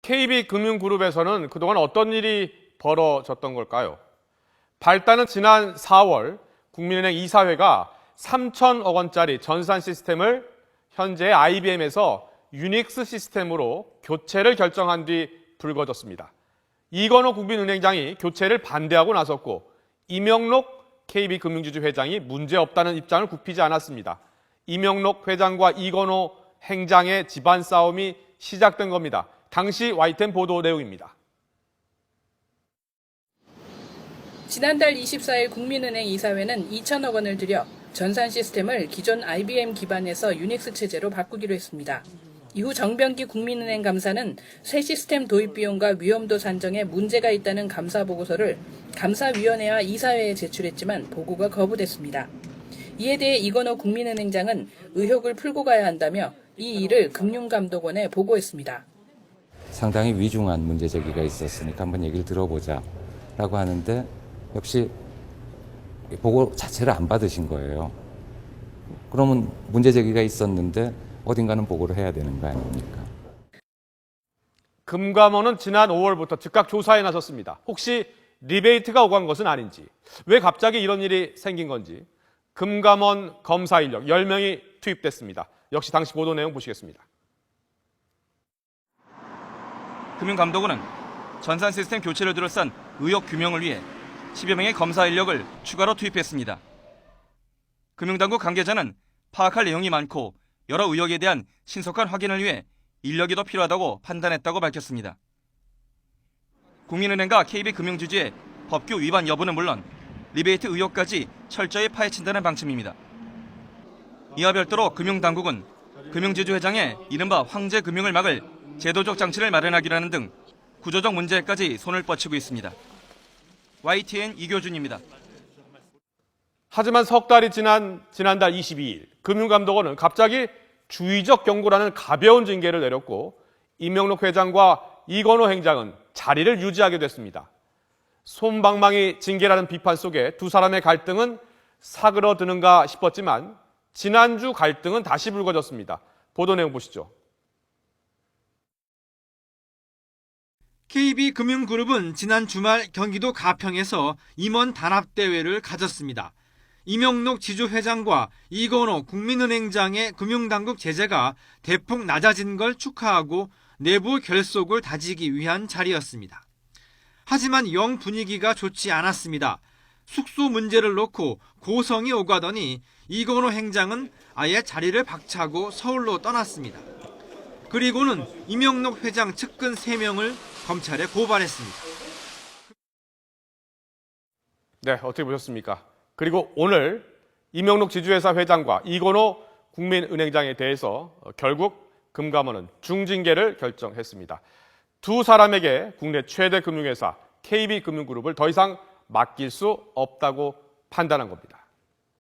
KB금융그룹에서는 그동안 어떤 일이 벌어졌던 걸까요? 발단은 지난 4월 국민은행 이사회가 3천억 원짜리 전산 시스템을 현재 IBM에서 유닉스 시스템으로 교체를 결정한 뒤 불거졌습니다. 이건호 국민은행장이 교체를 반대하고 나섰고 이명록 KB금융지주 회장이 문제없다는 입장을 굽히지 않았습니다. 이명록 회장과 이건호 행장의 집안 싸움이 시작된 겁니다. 당시 YTN 보도 내용입니다. 지난달 24일 국민은행 이사회는 2천억 원을 들여 전산 시스템을 기존 IBM 기반에서 유닉스 체제로 바꾸기로 했습니다. 이후 정병기 국민은행 감사는 새 시스템 도입 비용과 위험도 산정에 문제가 있다는 감사 보고서를 감사위원회와 이사회에 제출했지만 보고가 거부됐습니다. 이에 대해 이건호 국민은행장은 의혹을 풀고 가야 한다며 이 일을 금융감독원에 보고했습니다. 상당히 위중한 문제 제기가 있었으니까 한번 얘기를 들어보자라고 하는데 역시 보고 자체를 안 받으신 거예요. 그러면 문제 제기가 있었는데 어딘가는 보고를 해야 되는 거 아닙니까? 금감원은 지난 5월부터 즉각 조사에 나섰습니다. 혹시 리베이트가 오간 것은 아닌지, 왜 갑자기 이런 일이 생긴 건지 금감원 검사 인력 10명이 투입됐습니다. 역시 당시 보도 내용 보시겠습니다. 금융감독원은 전산 시스템 교체를 둘러싼 의혹 규명을 위해 10여 명의 검사 인력을 추가로 투입했습니다. 금융당국 관계자는 파악할 내용이 많고 여러 의혹에 대한 신속한 확인을 위해 인력이 더 필요하다고 판단했다고 밝혔습니다. 국민은행과 KB금융지주의 법규 위반 여부는 물론 리베이트 의혹까지 철저히 파헤친다는 방침입니다. 이와 별도로 금융당국은 금융지주 회장의 이른바 황제금융을 막을 제도적 장치를 마련하기라는 등 구조적 문제까지 손을 뻗치고 있습니다. YTN 이교준입니다. 하지만 석 달이 지난달 22일 금융감독원은 갑자기 주의적 경고라는 가벼운 징계를 내렸고 이명록 회장과 이건호 행장은 자리를 유지하게 됐습니다. 솜방망이 징계라는 비판 속에 두 사람의 갈등은 사그러드는가 싶었지만 지난주 갈등은 다시 불거졌습니다. 보도 내용 보시죠. KB금융그룹은 지난 주말 경기도 가평에서 임원 단합대회를 가졌습니다. 이명록 지주회장과 이건호 국민은행장의 금융당국 제재가 대폭 낮아진 걸 축하하고 내부 결속을 다지기 위한 자리였습니다. 하지만 영 분위기가 좋지 않았습니다. 숙소 문제를 놓고 고성이 오가더니 이건호 행장은 아예 자리를 박차고 서울로 떠났습니다. 그리고는 이명록 회장 측근 3명을 검찰에 고발했습니다. 네, 어떻게 보셨습니까? 그리고 오늘 이명록 지주회사 회장과 이건호 국민은행장에 대해서 결국 금감원은 중징계를 결정했습니다. 두 사람에게 국내 최대 금융회사 KB금융그룹을 더 이상 맡길 수 없다고 판단한 겁니다.